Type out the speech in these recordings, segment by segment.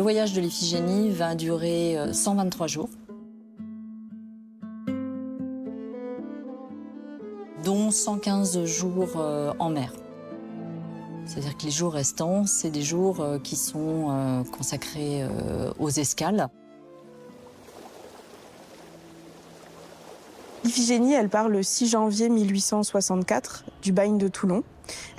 voyage de l'Iphigénie va durer 123 jours, dont 115 jours en mer. C'est-à-dire que les jours restants, c'est des jours qui sont consacrés aux escales. L'Iphigénie, elle part le 6 janvier 1864 du bagne de Toulon.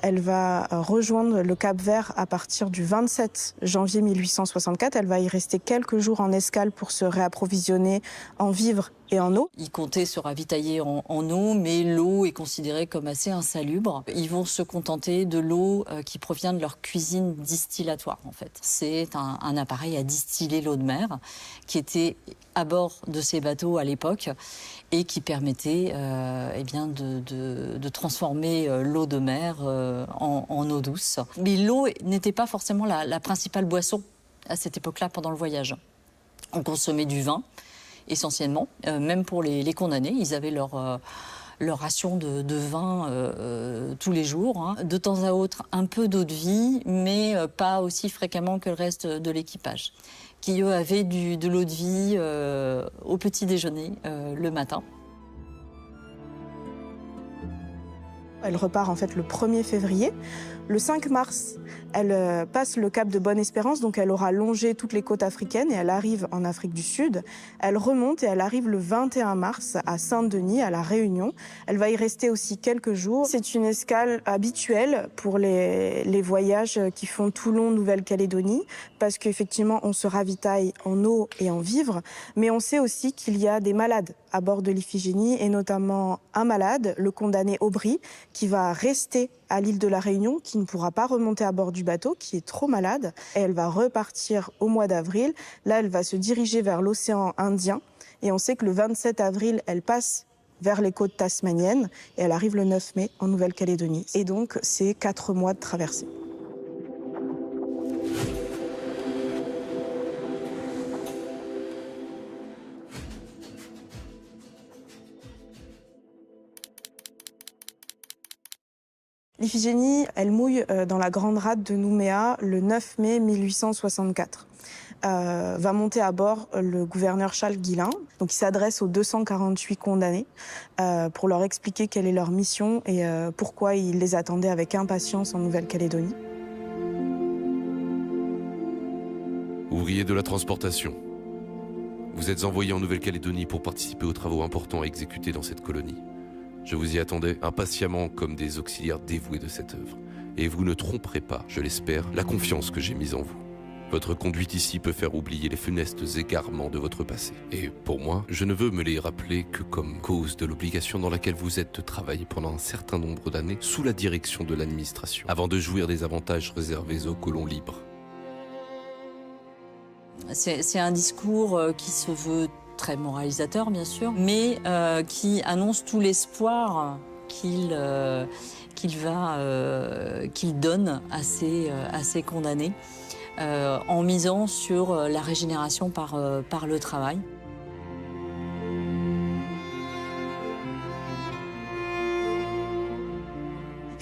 Elle va rejoindre le Cap-Vert à partir du 27 janvier 1864. Elle va y rester quelques jours en escale pour se réapprovisionner en vivres et en eau. Ils comptaient se ravitailler en eau, mais l'eau est considérée comme assez insalubre. Ils vont se contenter de l'eau qui provient de leur cuisine distillatoire, en fait. C'est un appareil à distiller l'eau de mer qui était à bord de ces bateaux à l'époque et qui permettait de transformer l'eau de mer en eau douce. Mais l'eau n'était pas forcément la principale boisson à cette époque-là pendant le voyage. On consommait du vin, essentiellement, même pour les condamnés. Ils avaient leur ration de vin tous les jours. Hein. De temps à autre, un peu d'eau de vie, mais pas aussi fréquemment que le reste de l'équipage, qui, eux, avaient de l'eau de vie au petit déjeuner le matin. Elle repart en fait le 1er février. Le 5 mars, elle passe le cap de Bonne-Espérance, donc elle aura longé toutes les côtes africaines et elle arrive en Afrique du Sud. Elle remonte et elle arrive le 21 mars à Saint-Denis, à La Réunion. Elle va y rester aussi quelques jours. C'est une escale habituelle pour les voyages qui font Toulon, Nouvelle-Calédonie, parce qu'effectivement, on se ravitaille en eau et en vivres, mais on sait aussi qu'il y a des malades à bord de l'Iphigénie, et notamment un malade, le condamné Aubry, qui va rester à l'île de la Réunion, qui ne pourra pas remonter à bord du bateau, qui est trop malade. Et elle va repartir au mois d'avril. Là, elle va se diriger vers l'océan Indien. Et on sait que le 27 avril, elle passe vers les côtes tasmaniennes et elle arrive le 9 mai en Nouvelle-Calédonie. Et donc, c'est 4 mois de traversée. L'Iphigénie, elle mouille dans la Grande Rade de Nouméa le 9 mai 1864. Va monter à bord le gouverneur Charles Guillain. Donc il s'adresse aux 248 condamnés pour leur expliquer quelle est leur mission et pourquoi il les attendait avec impatience en Nouvelle-Calédonie. Ouvrier de la transportation, vous êtes envoyé en Nouvelle-Calédonie pour participer aux travaux importants à exécuter dans cette colonie. Je vous y attendais impatiemment comme des auxiliaires dévoués de cette œuvre. Et vous ne tromperez pas, je l'espère, la confiance que j'ai mise en vous. Votre conduite ici peut faire oublier les funestes égarements de votre passé. Et pour moi, je ne veux me les rappeler que comme cause de l'obligation dans laquelle vous êtes de travailler pendant un certain nombre d'années sous la direction de l'administration, avant de jouir des avantages réservés aux colons libres. C'est un discours qui se veut très moralisateur, bien sûr, mais qui annonce tout l'espoir qu'il donne à ses condamnés en misant sur la régénération par le travail.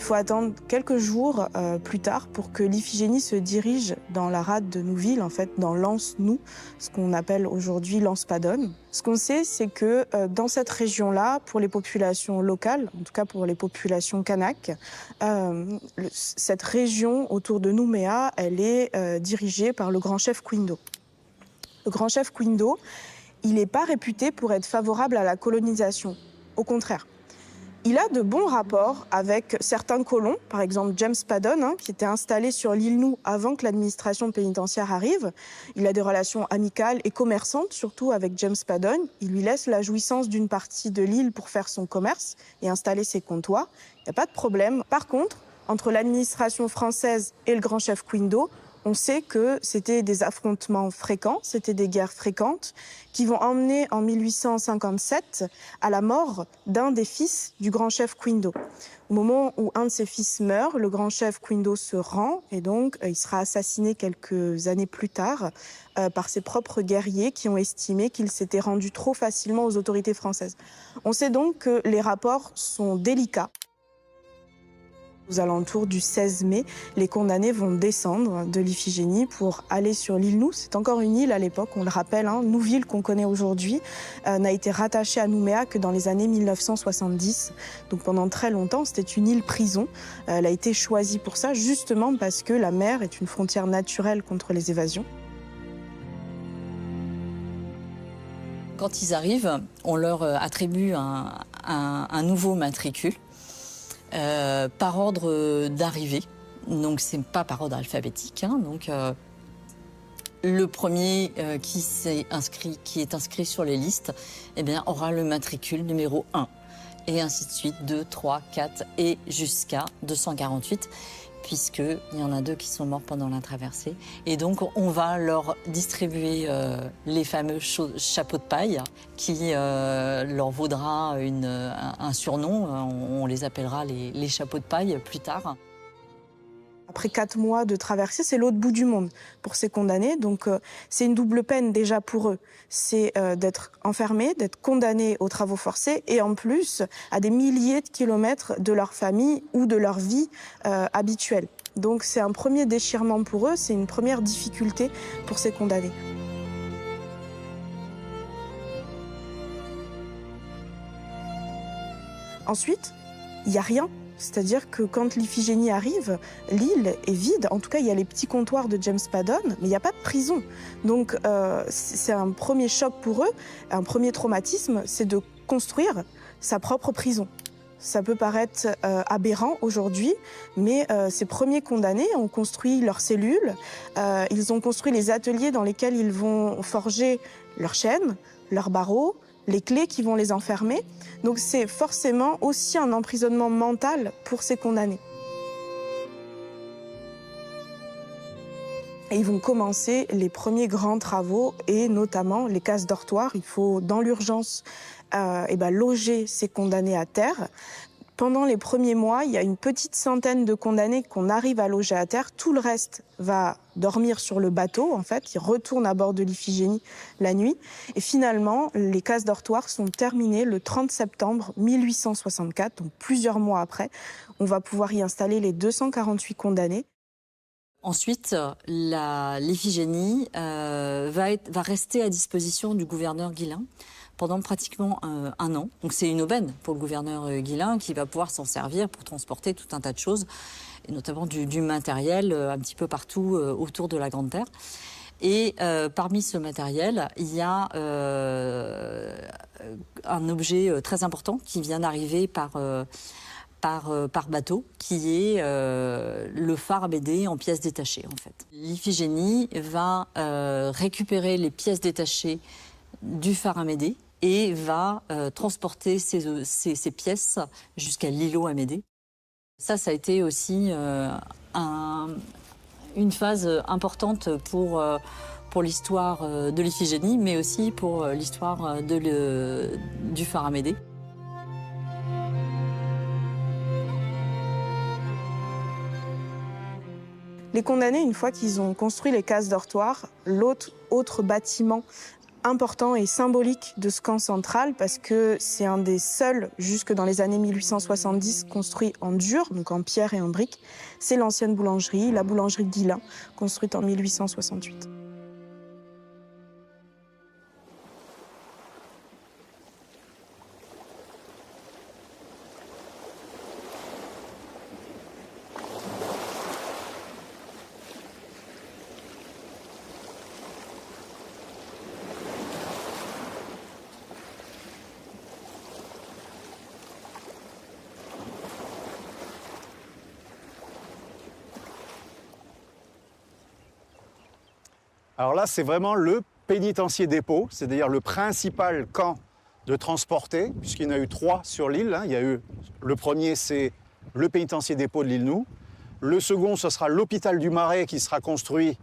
Il faut attendre quelques jours plus tard pour que l'Iphigénie se dirige dans la rade de Nouville, en fait, dans l'Anse-Nou, ce qu'on appelle aujourd'hui l'Anse-Padone. Ce qu'on sait, c'est que dans cette région-là, pour les populations locales, en tout cas pour les populations kanaks, cette région autour de Nouméa, elle est dirigée par le grand chef Kwindo. Le grand chef Kwindo, il n'est pas réputé pour être favorable à la colonisation, au contraire. Il a de bons rapports avec certains colons, par exemple James Padone, qui était installé sur l'île Nou avant que l'administration pénitentiaire arrive. Il a des relations amicales et commerçantes, surtout avec James Padone. Il lui laisse la jouissance d'une partie de l'île pour faire son commerce et installer ses comptoirs. Il n'y a pas de problème. Par contre, entre l'administration française et le grand chef Kwindo, on sait que c'était des affrontements fréquents, c'était des guerres fréquentes qui vont emmener en 1857 à la mort d'un des fils du grand chef Kwindo. Au moment où un de ses fils meurt, le grand chef Kwindo se rend et donc il sera assassiné quelques années plus tard par ses propres guerriers qui ont estimé qu'il s'était rendu trop facilement aux autorités françaises. On sait donc que les rapports sont délicats. Aux alentours du 16 mai, les condamnés vont descendre de l'Iphigénie pour aller sur l'île Nou. C'est encore une île à l'époque, on le rappelle, Nouville qu'on connaît aujourd'hui n'a été rattachée à Nouméa que dans les années 1970. Donc pendant très longtemps, c'était une île prison. Elle a été choisie pour ça, justement parce que la mer est une frontière naturelle contre les évasions. Quand ils arrivent, on leur attribue un nouveau matricule. Par ordre d'arrivée, donc c'est pas par ordre alphabétique. Donc le premier qui est inscrit sur les listes, eh bien, aura le matricule numéro 1. Et ainsi de suite, 2, 3, 4 et jusqu'à 248, puisqu'il y en a 2 qui sont morts pendant la traversée. Et donc, on va leur distribuer les fameux chapeaux de paille, qui leur vaudra un surnom. On les appellera les chapeaux de paille plus tard. Après 4 mois de traversée, c'est l'autre bout du monde pour ces condamnés. Donc c'est une double peine déjà pour eux. C'est d'être enfermés, d'être condamnés aux travaux forcés et en plus à des milliers de kilomètres de leur famille ou de leur vie habituelle. Donc c'est un premier déchirement pour eux, c'est une première difficulté pour ces condamnés. Ensuite, il n'y a rien. C'est-à-dire que quand l'Iphigénie arrive, l'île est vide. En tout cas, il y a les petits comptoirs de James Paddon, mais il n'y a pas de prison. Donc, c'est un premier choc pour eux, un premier traumatisme, c'est de construire sa propre prison. Ça peut paraître aberrant aujourd'hui, mais ces premiers condamnés ont construit leurs cellules, ils ont construit les ateliers dans lesquels ils vont forger leurs chaînes, leurs barreaux, les clés qui vont les enfermer. Donc c'est forcément aussi un emprisonnement mental pour ces condamnés. Et ils vont commencer les premiers grands travaux et notamment les cases dortoirs. Il faut dans l'urgence loger ces condamnés à terre. Pendant les premiers mois, il y a une petite centaine de condamnés qu'on arrive à loger à terre. Tout le reste va dormir sur le bateau, en fait. Ils retournent à bord de l'Iphigénie la nuit. Et finalement, les cases dortoirs sont terminées le 30 septembre 1864, donc plusieurs mois après. On va pouvoir y installer les 248 condamnés. Ensuite, l'Iphigénie va rester à disposition du gouverneur Guillain pendant pratiquement un an. Donc c'est une aubaine pour le gouverneur Guillain qui va pouvoir s'en servir pour transporter tout un tas de choses, et notamment du matériel un petit peu partout autour de la Grande Terre. Et parmi ce matériel, il y a un objet très important qui vient d'arriver par bateau, qui est le phare Amédée en pièces détachées, en fait. L'Iphigénie va récupérer les pièces détachées du phare Amédée et va transporter ces pièces jusqu'à l'îlot Amédée. Ça a été aussi une phase importante pour l'histoire de l'Iphigénie, mais aussi pour l'histoire du phare Amédée. Les condamnés, une fois qu'ils ont construit les cases dortoirs, l'autre bâtiment important et symbolique de ce camp central, parce que c'est un des seuls, jusque dans les années 1870, construits en dur, donc en pierre et en briques, c'est l'ancienne boulangerie, la boulangerie Guillain, construite en 1868. Alors là, c'est vraiment le pénitencier dépôt, c'est-à-dire le principal camp de transportés, puisqu'il y en a eu 3 sur l'île. Il y a eu, le premier, c'est le pénitencier dépôt de l'île Nou. Le second, ce sera l'hôpital du Marais qui sera construit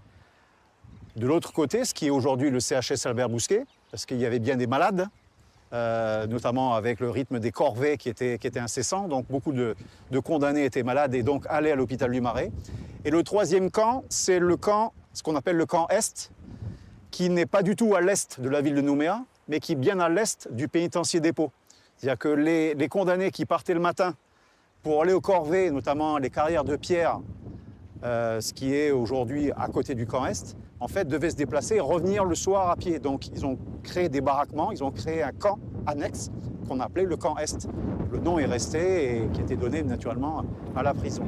de l'autre côté, ce qui est aujourd'hui le CHS Albert Bousquet, parce qu'il y avait bien des malades, notamment avec le rythme des corvées qui était incessant. Donc beaucoup de condamnés étaient malades et donc allaient à l'hôpital du Marais. Et le troisième camp, c'est le camp, ce qu'on appelle le camp Est, qui n'est pas du tout à l'est de la ville de Nouméa, mais qui est bien à l'est du pénitencier dépôt. C'est-à-dire que les condamnés qui partaient le matin pour aller au corvée, notamment les carrières de pierre, ce qui est aujourd'hui à côté du camp Est, en fait, devaient se déplacer et revenir le soir à pied. Donc, ils ont créé des baraquements, ils ont créé un camp annexe qu'on appelait le camp Est. Le nom est resté et qui a été donné naturellement à la prison.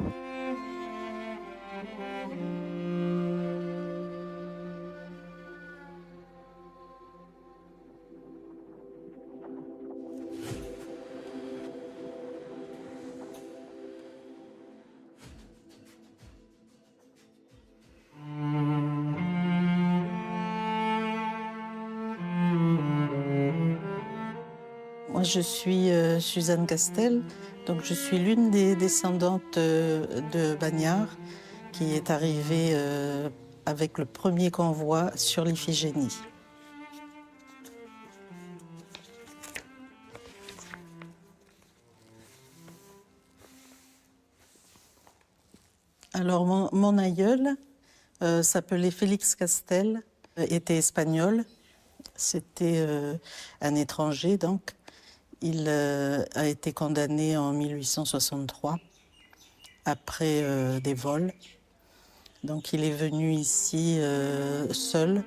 Moi, je suis Suzanne Castel, donc je suis l'une des descendantes de Bagnard qui est arrivée avec le premier convoi sur l'Iphigénie. Alors, mon aïeul s'appelait Félix Castel, était espagnol, c'était un étranger donc. Il a été condamné en 1863 après des vols. Donc il est venu ici seul.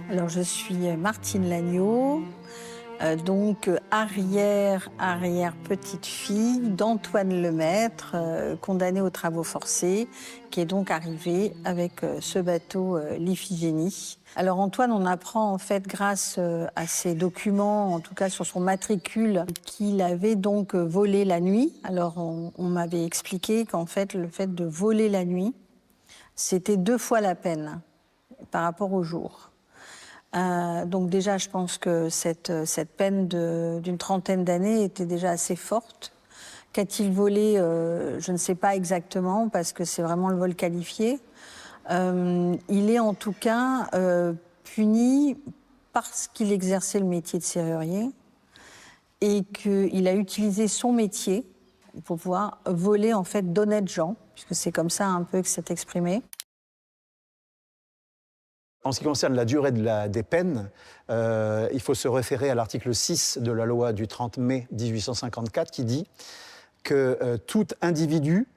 Alors je suis Martine Lagneau, donc arrière-petite-fille d'Antoine Lemaître, condamné aux travaux forcés, qui est donc arrivé avec ce bateau l'Iphigénie. Alors Antoine, on apprend en fait grâce à ses documents, en tout cas sur son matricule, qu'il avait donc volé la nuit. Alors on m'avait expliqué qu'en fait le fait de voler la nuit, c'était 2 fois la peine par rapport au jour. Donc déjà, je pense que cette peine d'une trentaine d'années était déjà assez forte. Qu'a-t-il volé? Je ne sais pas exactement, parce que c'est vraiment le vol qualifié. Il est en tout cas puni parce qu'il exerçait le métier de serrurier et qu'il a utilisé son métier pour pouvoir voler en fait d'honnêtes gens, puisque c'est comme ça un peu que c'est exprimé. En ce qui concerne la durée des peines, il faut se référer à l'article 6 de la loi du 30 mai 1854 qui dit que tout individu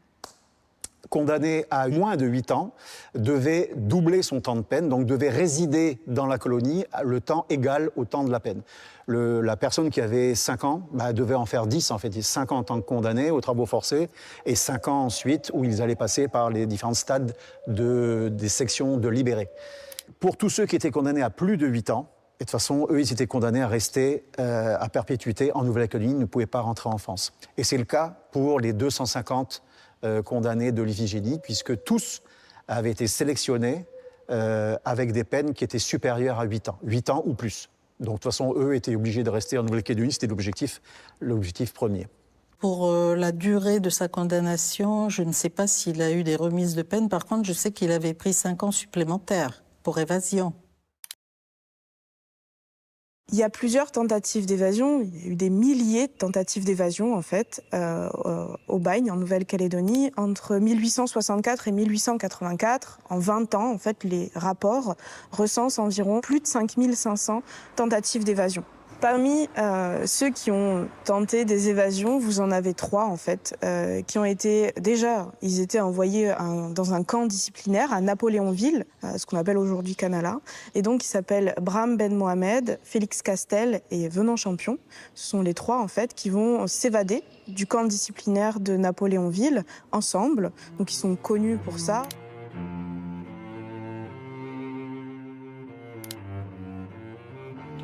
condamné à moins de 8 ans devait doubler son temps de peine, donc devait résider dans la colonie le temps égal au temps de la peine. La personne qui avait 5 ans devait en faire 10, en fait. 5 ans en tant que condamné aux travaux forcés et 5 ans ensuite où ils allaient passer par les différents stades des sections de libérés. Pour tous ceux qui étaient condamnés à plus de 8 ans, et de toute façon, eux, ils étaient condamnés à rester à perpétuité en Nouvelle-Calédonie, ils ne pouvaient pas rentrer en France. Et c'est le cas pour les 250 condamnés de l'Iphigénie, puisque tous avaient été sélectionnés avec des peines qui étaient supérieures à 8 ans, 8 ans ou plus. Donc de toute façon, eux étaient obligés de rester en Nouvelle-Calédonie, c'était l'objectif premier. Pour la durée de sa condamnation, je ne sais pas s'il a eu des remises de peine. Par contre, je sais qu'il avait pris 5 ans supplémentaires pour évasion. Il y a plusieurs tentatives d'évasion. Il y a eu des milliers de tentatives d'évasion, en fait, au bagne, en Nouvelle-Calédonie. Entre 1864 et 1884, en 20 ans, en fait, les rapports recensent environ plus de 5500 tentatives d'évasion. Parmi ceux qui ont tenté des évasions, vous en avez 3 en fait, qui ont été ils étaient envoyés dans un camp disciplinaire à Napoléonville, ce qu'on appelle aujourd'hui Canala, et donc ils s'appellent Bram Ben Mohamed, Félix Castel et Venant Champion. Ce sont les 3 en fait qui vont s'évader du camp disciplinaire de Napoléonville ensemble, donc ils sont connus pour ça.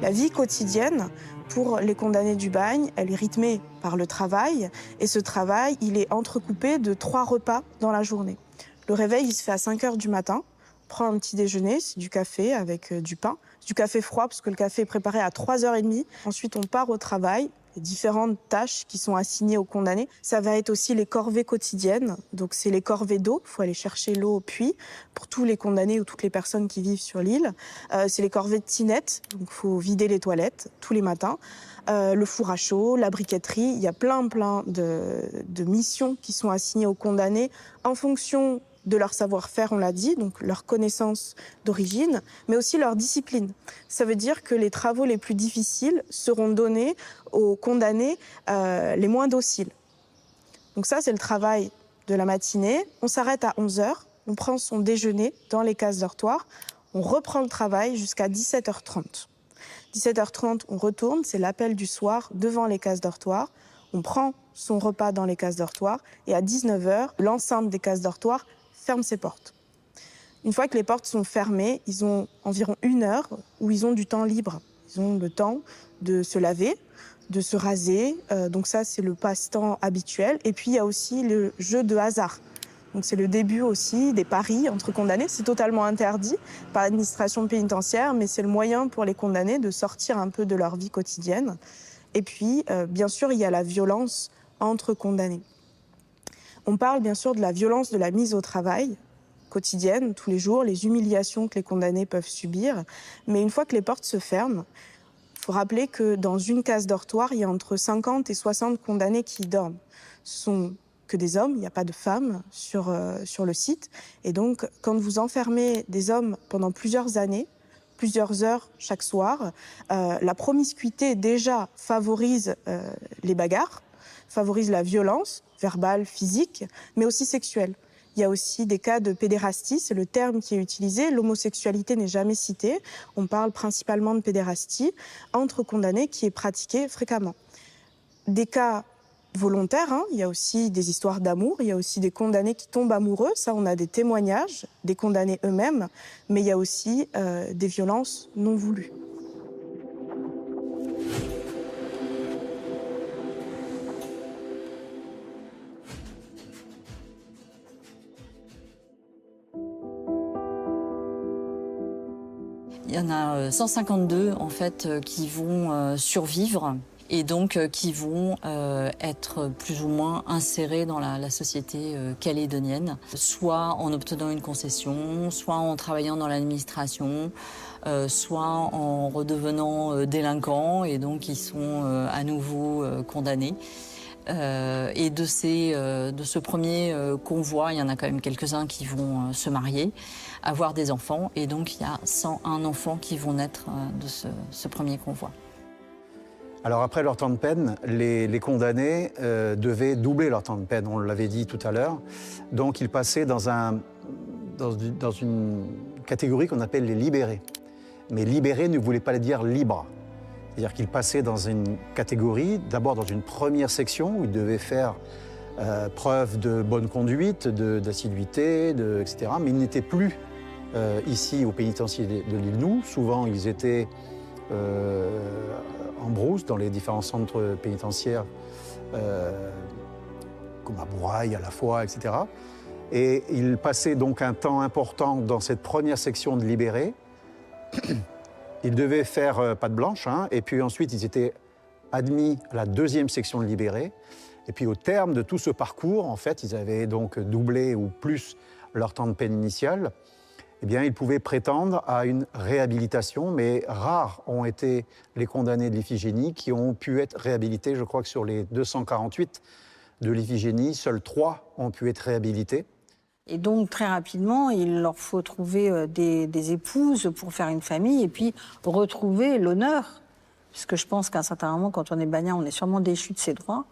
La vie quotidienne pour les condamnés du bagne, elle est rythmée par le travail. Et ce travail, il est entrecoupé de 3 repas dans la journée. Le réveil, il se fait à 5 h du matin. On prend un petit déjeuner, c'est du café avec du pain. Du café froid, parce que le café est préparé à 3 h 30. Ensuite, on part au travail. Les différentes tâches qui sont assignées aux condamnés. Ça va être aussi les corvées quotidiennes. Donc, c'est les corvées d'eau. Il faut aller chercher l'eau au puits pour tous les condamnés ou toutes les personnes qui vivent sur l'île. C'est les corvées de tinette. Donc, il faut vider les toilettes tous les matins. Le four à chaud, la briqueterie. Il y a plein de missions qui sont assignées aux condamnés en fonction de leur savoir-faire, on l'a dit, donc leur connaissance d'origine, mais aussi leur discipline. Ça veut dire que les travaux les plus difficiles seront donnés aux condamnés les moins dociles. Donc ça, c'est le travail de la matinée. On s'arrête à 11h, on prend son déjeuner dans les cases dortoirs, on reprend le travail jusqu'à 17h30. 17h30, on retourne, c'est l'appel du soir devant les cases dortoirs. On prend son repas dans les cases dortoirs et à 19h, l'enceinte des cases dortoirs ferme ses portes. Une fois que les portes sont fermées, ils ont environ 1 heure où ils ont du temps libre. Ils ont le temps de se laver, de se raser. Donc ça, c'est le passe-temps habituel. Et puis, il y a aussi le jeu de hasard. Donc c'est le début aussi des paris entre condamnés. C'est totalement interdit par l'administration pénitentiaire, mais c'est le moyen pour les condamnés de sortir un peu de leur vie quotidienne. Et puis, bien sûr, il y a la violence entre condamnés. On parle bien sûr de la violence de la mise au travail quotidienne, tous les jours, les humiliations que les condamnés peuvent subir. Mais une fois que les portes se ferment, il faut rappeler que dans une case dortoir, il y a entre 50 et 60 condamnés qui dorment. Ce sont que des hommes, il n'y a pas de femmes sur le site. Et donc, quand vous enfermez des hommes pendant plusieurs années, plusieurs heures chaque soir, la promiscuité déjà favorise les bagarres, favorise la violence verbale, physique, mais aussi sexuelle. Il y a aussi des cas de pédérastie, c'est le terme qui est utilisé. L'homosexualité n'est jamais citée. On parle principalement de pédérastie entre condamnés qui est pratiquée fréquemment. Des cas volontaires, il y a aussi des histoires d'amour, il y a aussi des condamnés qui tombent amoureux. Ça, on a des témoignages des condamnés eux-mêmes, mais il y a aussi des violences non voulues. Il y en a 152 en fait qui vont survivre et donc qui vont être plus ou moins insérés dans la société calédonienne, soit en obtenant une concession, soit en travaillant dans l'administration, soit en redevenant délinquants et donc ils sont à nouveau condamnés. Et de ce premier convoi, il y en a quand même quelques-uns qui vont se marier, avoir des enfants. Et donc, il y a 101 enfants qui vont naître de ce premier convoi. Alors après leur temps de peine, les condamnés devaient doubler leur temps de peine, on l'avait dit tout à l'heure. Donc ils passaient dans une catégorie qu'on appelle les libérés. Mais libérés ne voulait pas dire libre. C'est-à-dire qu'ils passaient dans une catégorie, d'abord dans une première section où ils devaient faire preuve de bonne conduite, d'assiduité, etc. Mais ils n'étaient plus ici au pénitencier de l'île Nou. Souvent, ils étaient en brousse dans les différents centres pénitentiaires, comme à Bourail, à la Fois, etc. Et ils passaient donc un temps important dans cette première section de libérés. Ils devaient faire patte blanche, et puis ensuite ils étaient admis à la deuxième section de libérés. Et puis au terme de tout ce parcours, en fait, ils avaient donc doublé ou plus leur temps de peine initial. Eh bien, ils pouvaient prétendre à une réhabilitation, mais rares ont été les condamnés de l'Iphigénie qui ont pu être réhabilités. Je crois que sur les 248 de l'Iphigénie, seuls 3 ont pu être réhabilités. Et donc, très rapidement, il leur faut trouver des épouses pour faire une famille et puis retrouver l'honneur. Puisque je pense qu'à un certain moment, quand on est bagnard, on est sûrement déchu de ses droits.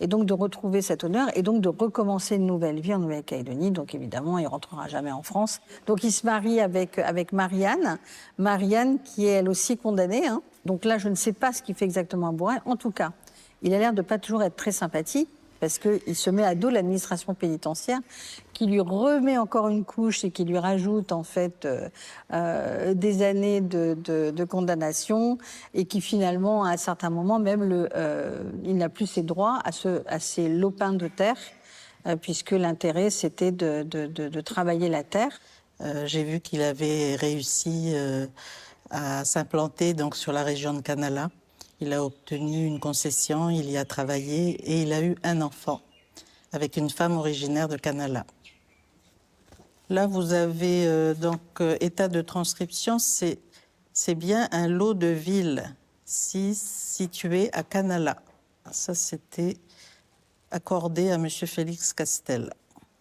Et donc, de retrouver cet honneur et donc de recommencer une nouvelle vie en Nouvelle-Calédonie. Donc, évidemment, il ne rentrera jamais en France. Donc, il se marie avec Marianne. Marianne, qui est elle aussi condamnée. Donc là, je ne sais pas ce qu'il fait exactement à Bourail. En tout cas, il a l'air de ne pas toujours être très sympathique, parce qu'il se met à dos l'administration pénitentiaire, qui lui remet encore une couche et qui lui rajoute en fait des années de condamnation, et qui finalement, à un certain moment, même il n'a plus ses droits à ses lopins de terre, puisque l'intérêt c'était de travailler la terre. J'ai vu qu'il avait réussi à s'implanter donc sur la région de Canala. Il a obtenu une concession, il y a travaillé et il a eu un enfant avec une femme originaire de Canala. Là, vous avez donc état de transcription, c'est bien un lot de villes situé à Canala. Ça, c'était accordé à M. Félix Castel.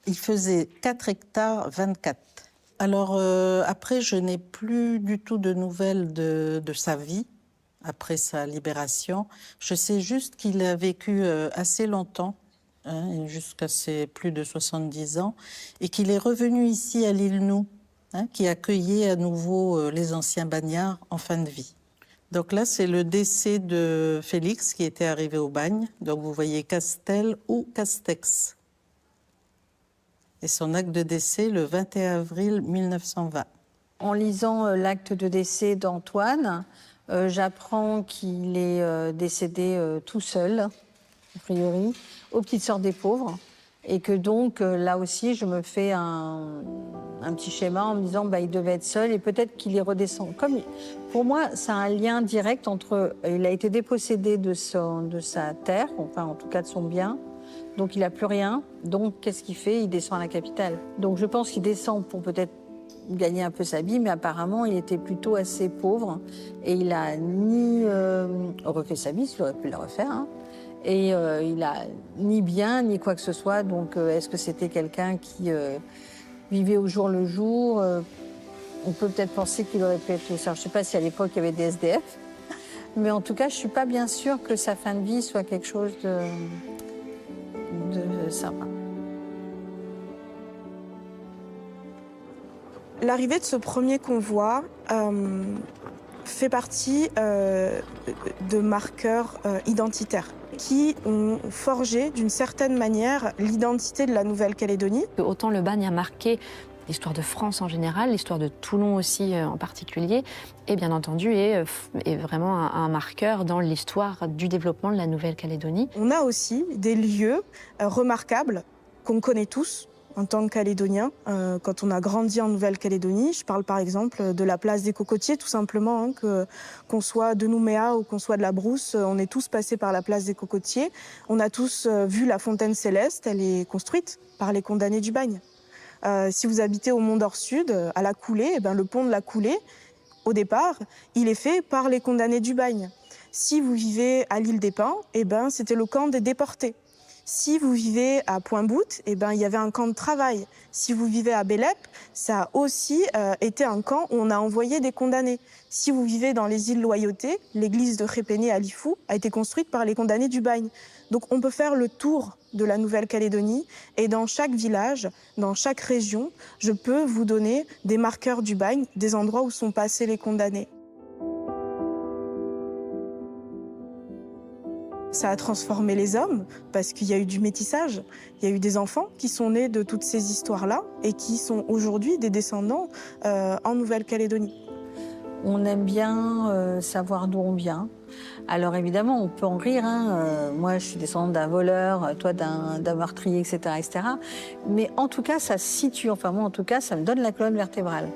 Il faisait 4 hectares 24. Alors après, je n'ai plus du tout de nouvelles de sa vie, après sa libération. Je sais juste qu'il a vécu assez longtemps, hein, jusqu'à ses plus de 70 ans, et qu'il est revenu ici à l'île Nou, hein, qui accueillait à nouveau les anciens bagnards en fin de vie. Donc là, c'est le décès de Félix qui était arrivé au bagne. Donc vous voyez Castel ou Castex. Et son acte de décès le 21 avril 1920. En lisant l'acte de décès d'Antoine, j'apprends qu'il est décédé tout seul, a priori, aux Petites Sœurs des Pauvres. Et que donc, là aussi, je me fais un petit schéma en me disant il devait être seul et peut-être qu'il est redescendu. Pour moi, c'est un lien direct entre... Il a été dépossédé de sa terre, enfin en tout cas de son bien, donc il n'a plus rien. Donc qu'est-ce qu'il fait? Il descend à la capitale. Donc je pense qu'il descend pour peut-être gagner un peu sa vie, mais apparemment il était plutôt assez pauvre et il a ni refait sa vie, il aurait pu la refaire, hein. Et il n'a ni bien, ni quoi que ce soit. Donc, est-ce que c'était quelqu'un qui vivait au jour le jour? On peut peut-être penser qu'il aurait pu être tout ça. Je ne sais pas si à l'époque, il y avait des SDF. Mais en tout cas, je ne suis pas bien sûre que sa fin de vie soit quelque chose de sympa. L'arrivée de ce premier convoi fait partie de marqueurs identitaires qui ont forgé d'une certaine manière l'identité de la Nouvelle-Calédonie. Autant le bagne a marqué l'histoire de France en général, l'histoire de Toulon aussi en particulier, et bien entendu est vraiment un marqueur dans l'histoire du développement de la Nouvelle-Calédonie. On a aussi des lieux remarquables qu'on connaît tous en tant que Calédoniens, quand on a grandi en Nouvelle-Calédonie. Je parle par exemple de la place des Cocotiers, tout simplement, hein, qu'on soit de Nouméa ou qu'on soit de la Brousse, on est tous passés par la place des Cocotiers. On a tous vu la Fontaine Céleste, elle est construite par les condamnés du bagne. Si vous habitez au Mont-d'Or-Sud, à la Coulée, le pont de la Coulée, au départ, il est fait par les condamnés du bagne. Si vous vivez à l'île des Pins, c'était le camp des déportés. Si vous vivez à Pointe-Boute, il y avait un camp de travail. Si vous vivez à Bélep, ça a aussi été un camp où on a envoyé des condamnés. Si vous vivez dans les îles Loyauté, l'église de Répéné à Lifou a été construite par les condamnés du bagne. Donc on peut faire le tour de la Nouvelle-Calédonie et dans chaque village, dans chaque région, je peux vous donner des marqueurs du bagne, des endroits où sont passés les condamnés. Ça a transformé les hommes parce qu'il y a eu du métissage. Il y a eu des enfants qui sont nés de toutes ces histoires-là et qui sont aujourd'hui des descendants en Nouvelle-Calédonie. On aime bien savoir d'où on vient. Alors évidemment, on peut en rire. Hein. Moi, je suis descendante d'un voleur, toi d'un meurtrier, etc., etc. Mais en tout cas, ça se situe. Enfin, moi, en tout cas, ça me donne la colonne vertébrale.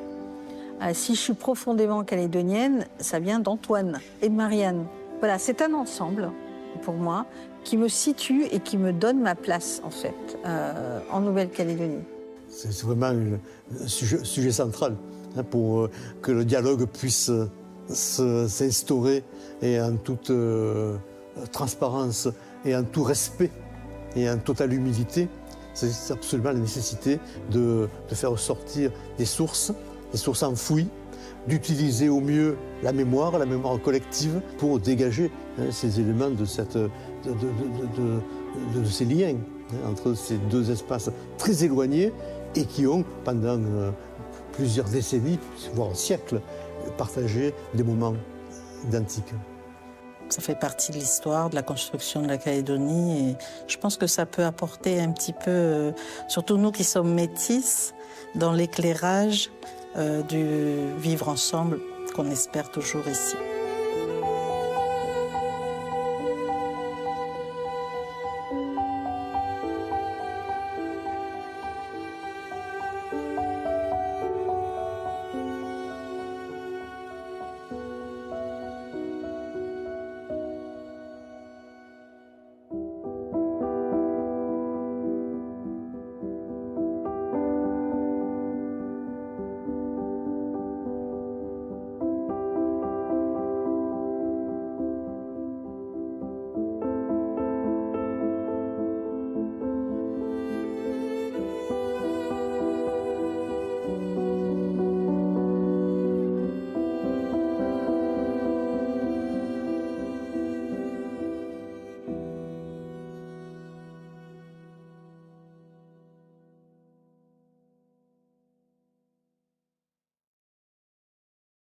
Si je suis profondément calédonienne, ça vient d'Antoine et de Marianne. Voilà, c'est un ensemble, pour moi, qui me situe et qui me donne ma place, en fait, en Nouvelle-Calédonie. C'est vraiment un sujet central, hein, pour que le dialogue puisse s'instaurer et en toute transparence et en tout respect et en totale humilité. C'est absolument la nécessité de faire sortir des sources enfouies, d'utiliser au mieux la mémoire collective pour dégager ces éléments de ces liens entre ces deux espaces très éloignés et qui ont, pendant plusieurs décennies, voire siècles, partagé des moments identiques. Ça fait partie de l'histoire, de la construction de la Calédonie et je pense que ça peut apporter un petit peu, surtout nous qui sommes métis, dans l'éclairage du vivre ensemble qu'on espère toujours ici.